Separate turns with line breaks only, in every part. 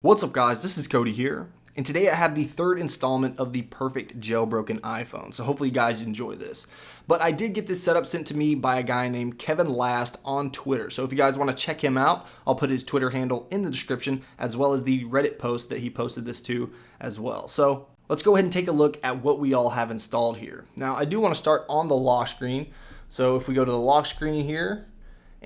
What's up guys, this is Cody here, and today I have the third installment of the Perfect Jailbroken iPhone, so hopefully you guys enjoy this. But I did get this setup sent to me by a guy named Kevin Last on Twitter, so if you guys want to check him out, I'll put his Twitter handle in the description, as well as the Reddit post that he posted this to as well. So let's go ahead and take a look at what we all have installed here. Now I do want to start on the lock screen, so if we go to the lock screen here,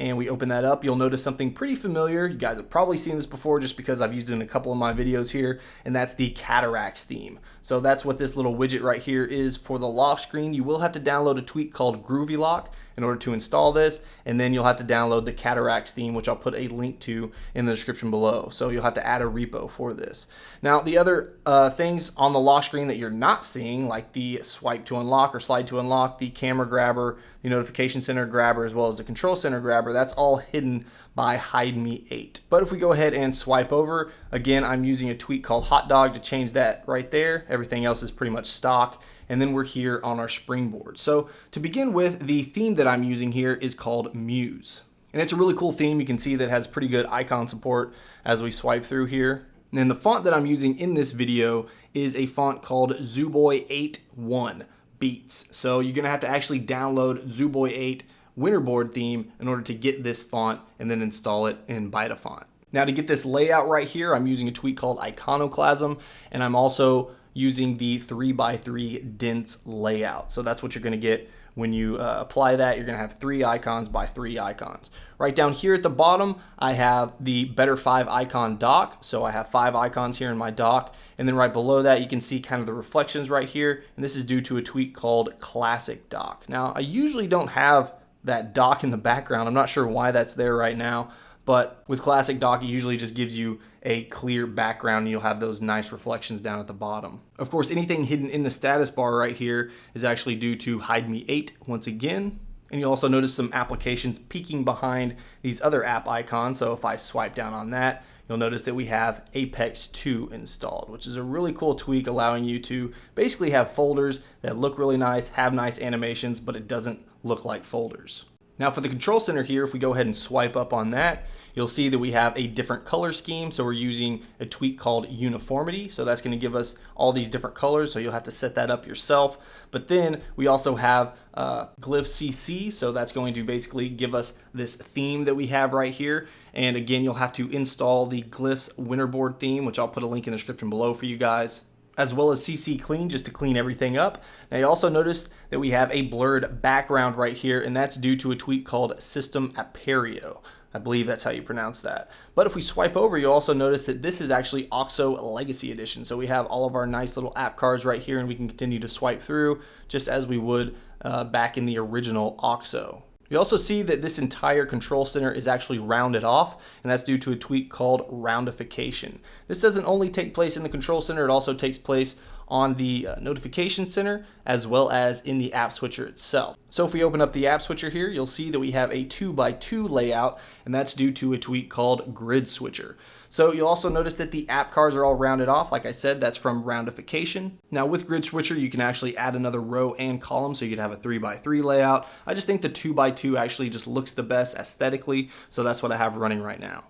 and we open that up, you'll notice something pretty familiar. You guys have probably seen this before just because I've used it in a couple of my videos here, and that's the Cataracts theme. So that's what this little widget right here is for the lock screen. You will have to download a tweak called GroovyLock in order to install this, and then you'll have to download the Cataracts theme, which I'll put a link to in the description below. So you'll have to add a repo for this. Now the other things on the lock screen that you're not seeing, like the swipe to unlock or slide to unlock, the camera grabber, the notification center grabber, as well as the control center grabber, that's all hidden by Hide Me 8. But if we go ahead and swipe over, again, I'm using a tweak called Hot Dog to change that right there. Everything else is pretty much stock. And then we're here on our Springboard. So to begin with, the theme that I'm using here is called Muse. And it's a really cool theme. You can see that it has pretty good icon support as we swipe through here. And then the font that I'm using in this video is a font called Zooboy81 Beats. So you're gonna have to actually download Zooboy8 Winterboard theme in order to get this font and then install it in Betafont. Now to get this layout right here, I'm using a tweak called Iconoclasm, and I'm also using the 3x3 dense layout. So that's what you're gonna get when you apply that. You're gonna have 3 icons by 3 icons. Right down here at the bottom, I have the BetterFiveIconDock. So I have 5 icons here in my dock. And then right below that, you can see kind of the reflections right here. And this is due to a tweak called ClassicDock. Now, I usually don't have that dock in the background. I'm not sure why that's there right now. But with ClassicDock, it usually just gives you a clear background and you'll have those nice reflections down at the bottom. Of course, anything hidden in the status bar right here is actually due to Hide Me 8 once again. And you'll also notice some applications peeking behind these other app icons. So if I swipe down on that, you'll notice that we have Apex 2 installed, which is a really cool tweak allowing you to basically have folders that look really nice, have nice animations, but it doesn't look like folders. Now for the control center here, if we go ahead and swipe up on that, you'll see that we have a different color scheme. So we're using a tweak called Uniformity. So that's going to give us all these different colors. So you'll have to set that up yourself. But then we also have Glyphs CC. So that's going to basically give us this theme that we have right here. And again, you'll have to install the Glyphs Winterboard theme, which I'll put a link in the description below for you guys, as well as CClean just to clean everything up. Now you also notice that we have a blurred background right here, and that's due to a tweak called Cistem Aperio. I believe that's how you pronounce that. But if we swipe over, you'll also notice that this is actually Auxo Legacy Edition. So we have all of our nice little app cards right here, and we can continue to swipe through just as we would back in the original Auxo. You also see that this entire control center is actually rounded off, and that's due to a tweak called Roundification. This doesn't only take place in the control center, it also takes place on the notification center as well as in the app switcher itself. So if we open up the app switcher here, you'll see that we have a 2x2 layout, and that's due to a tweak called Gridswitcher. So you'll also notice that the app cards are all rounded off. Like I said, that's from Roundification. Now with Gridswitcher, you can actually add another row and column, so you could have a 3x3 layout. I just think the 2x2 actually just looks the best aesthetically, so that's what I have running right now.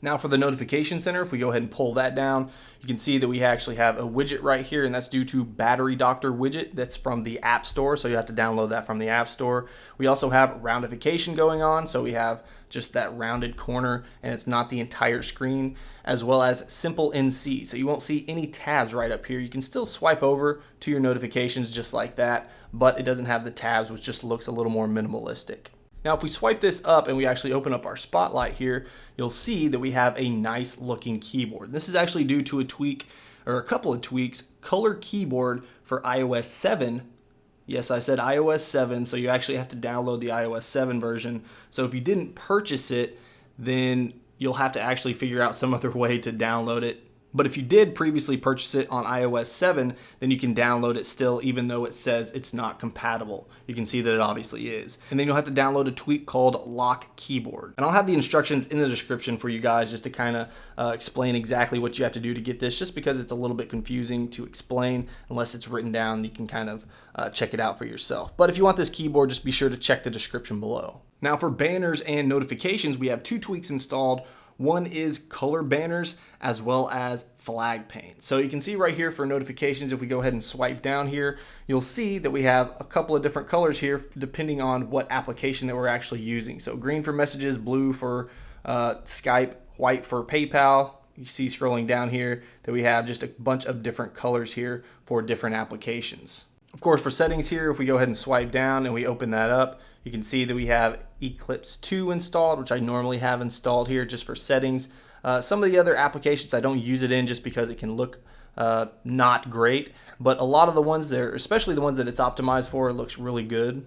Now for the notification center, if we go ahead and pull that down, you can see that we actually have a widget right here, and that's due to Battery Doctor Widget. That's from the App Store, so you have to download that from the App Store. We also have roundification going on, so we have just that rounded corner, and it's not the entire screen, as well as Simple NC. So you won't see any tabs right up here. You can still swipe over to your notifications just like that, but it doesn't have the tabs, which just looks a little more minimalistic. Now, if we swipe this up and we actually open up our spotlight here, you'll see that we have a nice looking keyboard. This is actually due to a tweak, or a couple of tweaks, Color Keyboard for iOS 7. Yes, I said iOS 7, so you actually have to download the iOS 7 version. So if you didn't purchase it, then you'll have to actually figure out some other way to download it. But if you did previously purchase it on iOS 7, then you can download it still, even though it says it's not compatible. You can see that it obviously is. And then you'll have to download a tweak called Lock Keyboard. And I'll have the instructions in the description for you guys just to kind of explain exactly what you have to do to get this, just because it's a little bit confusing to explain unless it's written down. You can kind of check it out for yourself. But if you want this keyboard, just be sure to check the description below. Now for banners and notifications, we have 2 tweaks installed. One is color banners as well as flag paint. So you can see right here for notifications, if we go ahead and swipe down here, you'll see that we have a couple of different colors here depending on what application that we're actually using. So green for messages, blue for Skype, white for PayPal. You see scrolling down here that we have just a bunch of different colors here for different applications. Of course, for settings here, if we go ahead and swipe down and we open that up, you can see that we have Eclipse 2 installed, which I normally have installed here just for settings. Some of the other applications I don't use it in just because it can look not great, but a lot of the ones there, especially the ones that it's optimized for, it looks really good.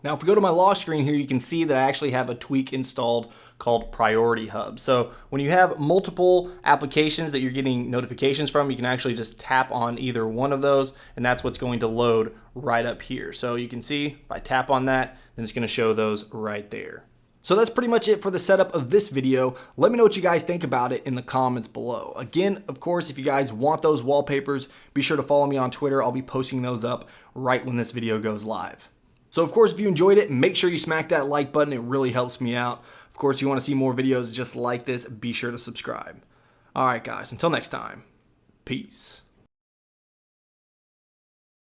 Now, if we go to my lock screen here, you can see that I actually have a tweak installed called Priority Hub. So when you have multiple applications that you're getting notifications from, you can actually just tap on either one of those, and that's what's going to load right up here. So you can see if I tap on that, then it's going to show those right there. So that's pretty much it for the setup of this video. Let me know what you guys think about it in the comments below. Again, of course, if you guys want those wallpapers, be sure to follow me on Twitter. I'll be posting those up right when this video goes live. So of course, if you enjoyed it, make sure you smack that like button. It really helps me out. Of course, if you want to see more videos just like this, be sure to subscribe. All right, guys, until next time, peace.